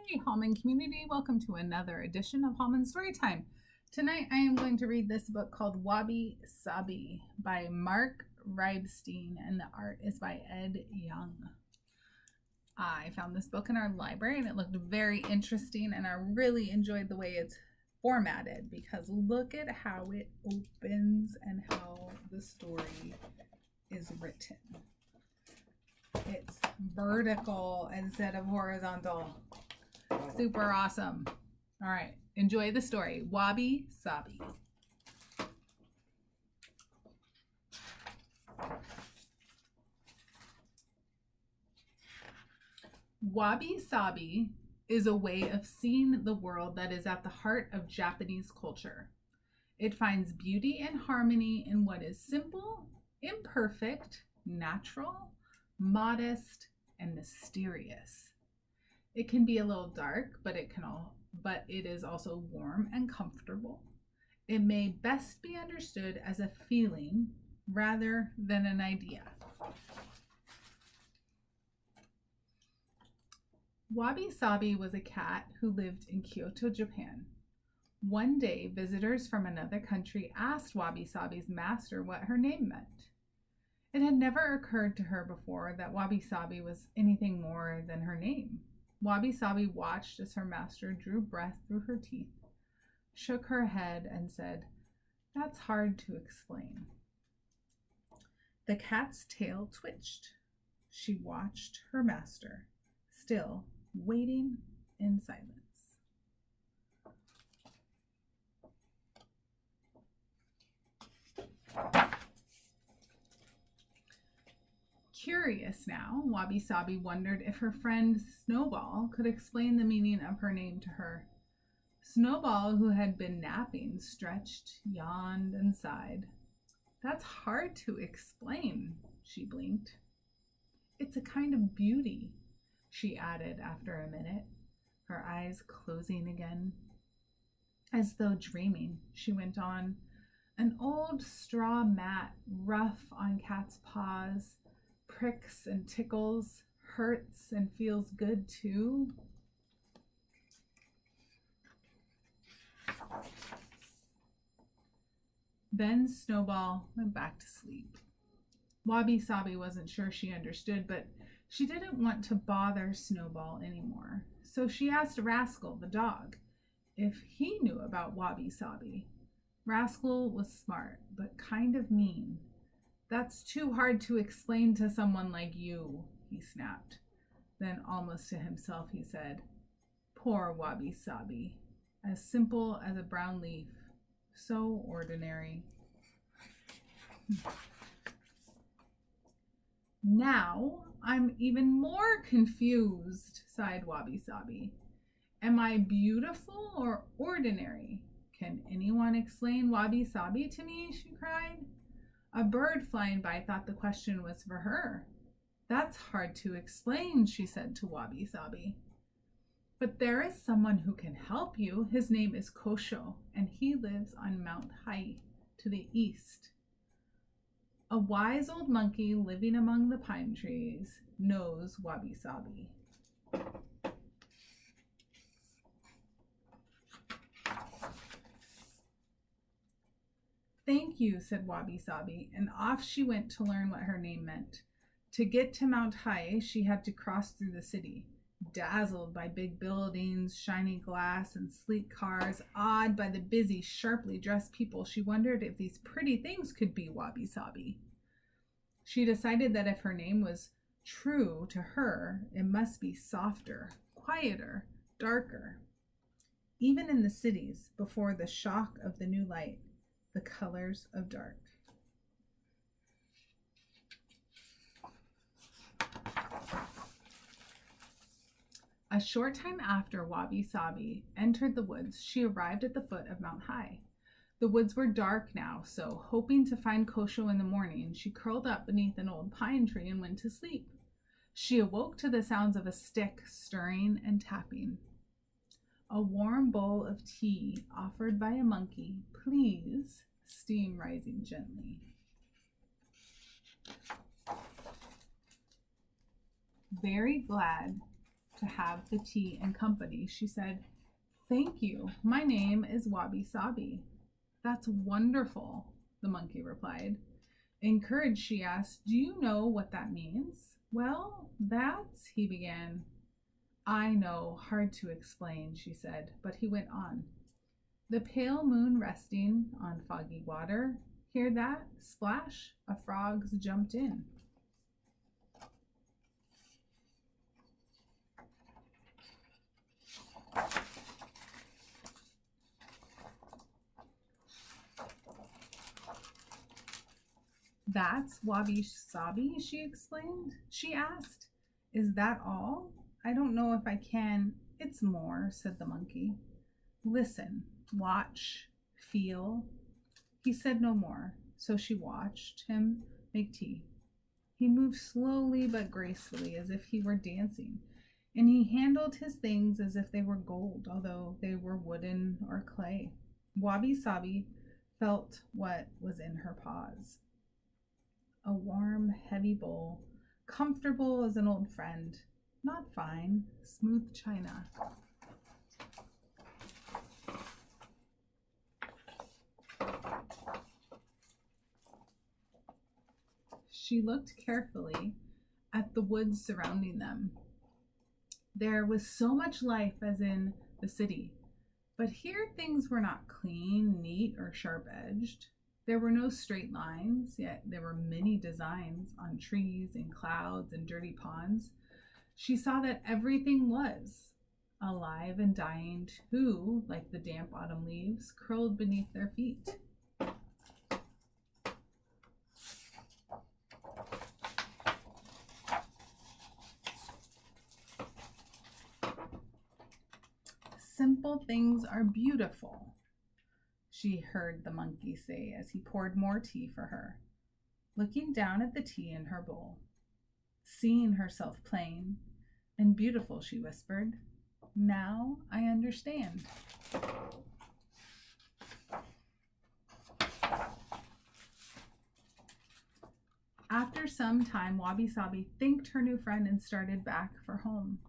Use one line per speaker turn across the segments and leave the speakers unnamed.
Hey, Hallman community, welcome to another edition of Hallman Storytime. Tonight I am going to read this book called Wabi Sabi by Mark Reibstein, and the art is by Ed Young. I found this book in our library and it looked very interesting, and I really enjoyed the way it's formatted because look at how it opens and how the story is written. It's vertical instead of horizontal. Super awesome. All right, enjoy the story. Wabi Sabi. Wabi Sabi is a way of seeing the world that is at the heart of Japanese culture. It finds beauty and harmony in what is simple, imperfect, natural, modest, and mysterious. It can be a little dark, but it is also warm and comfortable. It may best be understood as a feeling rather than an idea. Wabi Sabi was a cat who lived in Kyoto, Japan. One day, visitors from another country asked Wabi Sabi's master what her name meant. It had never occurred to her before that Wabi Sabi was anything more than her name. Wabi Sabi watched as her master drew breath through her teeth, shook her head, and said, "That's hard to explain." The cat's tail twitched. She watched her master, still waiting in silence. Curious now, Wabi Sabi wondered if her friend Snowball could explain the meaning of her name to her. Snowball, who had been napping, stretched, yawned, and sighed. "That's hard to explain," she blinked. "It's a kind of beauty," she added after a minute, her eyes closing again. As though dreaming, she went on, "An old straw mat, rough on cat's paws, pricks and tickles, hurts and feels good too." Then Snowball went back to sleep. Wabi Sabi wasn't sure she understood, but she didn't want to bother Snowball anymore. So she asked Rascal, the dog, if he knew about Wabi Sabi. Rascal was smart, but kind of mean. "That's too hard to explain to someone like you," he snapped. Then, almost to himself, he said, "Poor Wabi Sabi, as simple as a brown leaf, so ordinary." "Now I'm even more confused," sighed Wabi Sabi. "Am I beautiful or ordinary? Can anyone explain Wabi Sabi to me?" she cried. A bird flying by thought the question was for her. "That's hard to explain," she said to Wabi Sabi. "But there is someone who can help you. His name is Kosho, and he lives on Mount Hai to the east. A wise old monkey living among the pine trees knows Wabi Sabi." "Thank you," said Wabi Sabi, and off she went to learn what her name meant. To get to Mount Hai, she had to cross through the city. Dazzled by big buildings, shiny glass, and sleek cars, awed by the busy, sharply dressed people, she wondered if these pretty things could be Wabi Sabi. She decided that if her name was true to her, it must be softer, quieter, darker. Even in the cities, before the shock of the new light, the colors of dark. A short time after Wabi Sabi entered the woods, she arrived at the foot of Mount Hai. The woods were dark now, so hoping to find Kosho in the morning, she curled up beneath an old pine tree and went to sleep. She awoke to the sounds of a stick stirring and tapping. "A warm bowl of tea offered by a monkey, please," steam rising gently. Very glad to have the tea and company. She said, "Thank you. My name is Wabi Sabi." "That's wonderful," the monkey replied. Encouraged, she asked, "Do you know what that means?" "Well, that's," he began. "I know, hard to explain," she said, but he went on. "The pale moon resting on foggy water. Hear that? Splash! A frog's jumped in." "That's Wabi Sabi," she explained. She asked, "Is that all?" "I don't know if I can." "It's more," said the monkey. "Listen, watch, feel." He said no more, so she watched him make tea. He moved slowly but gracefully as if he were dancing, and he handled his things as if they were gold, although they were wooden or clay. Wabi Sabi felt what was in her paws. A warm, heavy bowl, comfortable as an old friend, not fine, smooth china. She looked carefully at the woods surrounding them. There was so much life as in the city, but here things were not clean, neat, or sharp-edged. There were no straight lines, yet there were many designs on trees and clouds and dirty ponds. She saw that everything was alive and dying too, like the damp autumn leaves curled beneath their feet. "Simple things are beautiful," she heard the monkey say as he poured more tea for her, looking down at the tea in her bowl. Seeing herself plain and beautiful, she whispered, "Now I understand." After some time, Wabi Sabi thanked her new friend and started back for home.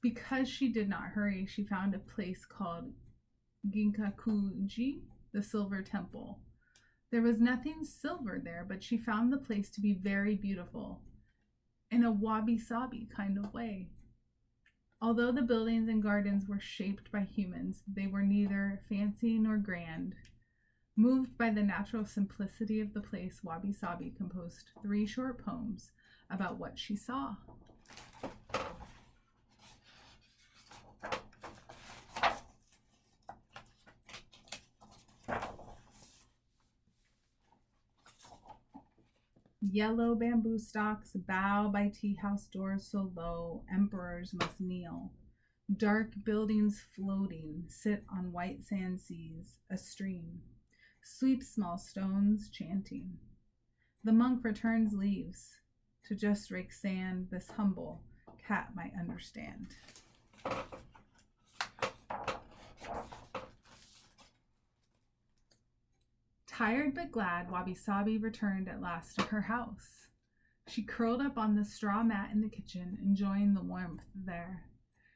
Because she did not hurry, she found a place called Ginkakuji, the Silver Temple. There was nothing silver there, but she found the place to be very beautiful in a Wabi Sabi kind of way. Although the buildings and gardens were shaped by humans, they were neither fancy nor grand. Moved by the natural simplicity of the place, Wabi Sabi composed 3 short poems about what she saw. Yellow bamboo stalks bow by tea house doors so low, emperors must kneel. Dark buildings floating sit on white sand seas, a stream. Sweep small stones chanting. The monk returns leaves to just rake sand, this humble cat might understand. Tired but glad, Wabi Sabi returned at last to her house. She curled up on the straw mat in the kitchen, enjoying the warmth there.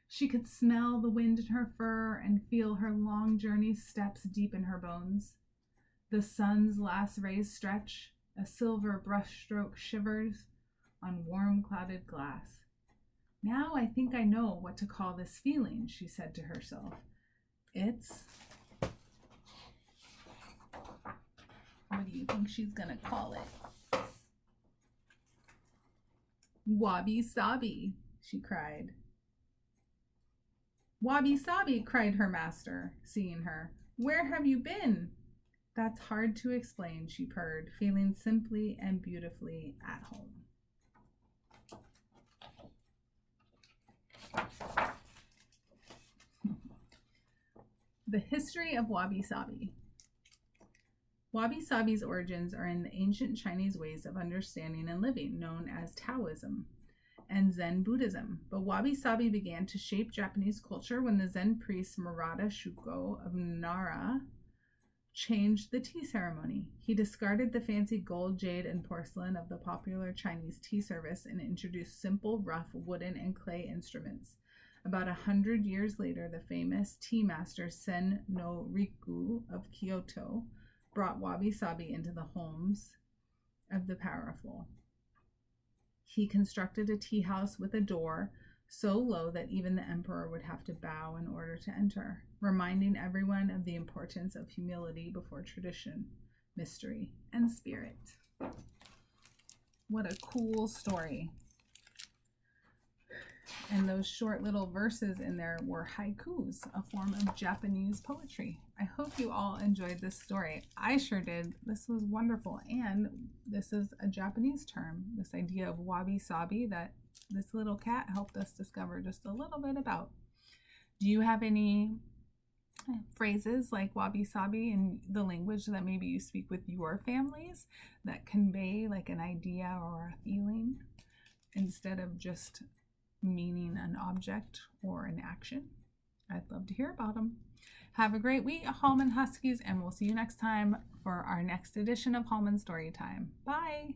She could smell the wind in her fur and feel her long journey's steps deep in her bones. The sun's last rays stretch, a silver brushstroke shivers on warm clouded glass. "Now I think I know what to call this feeling," she said to herself. What do you think she's gonna call it? "Wabi Sabi," she cried. "Wabi Sabi," cried her master, seeing her. "Where have you been?" "That's hard to explain," she purred, feeling simply and beautifully at home. The history of Wabi Sabi. Wabi Sabi's origins are in the ancient Chinese ways of understanding and living, known as Taoism and Zen Buddhism. But Wabi Sabi began to shape Japanese culture when the Zen priest Murata Shuko of Nara changed the tea ceremony. He discarded the fancy gold, jade, and porcelain of the popular Chinese tea service and introduced simple, rough wooden and clay instruments. About 100 years later, the famous tea master Sen no Riku of Kyoto brought Wabi Sabi into the homes of the powerful. He constructed a tea house with a door so low that even the emperor would have to bow in order to enter, reminding everyone of the importance of humility before tradition, mystery, and spirit. What a cool story. And those short little verses in there were haikus, a form of Japanese poetry. I hope you all enjoyed this story. I sure did. This was wonderful. And this is a Japanese term, this idea of wabi sabi that this little cat helped us discover just a little bit about. Do you have any phrases like wabi sabi in the language that maybe you speak with your families that convey like an idea or a feeling instead of just meaning an object or an action? I'd love to hear about them. Have a great week, Hallman Huskies, and we'll see you next time for our next edition of Hallman Storytime. Bye!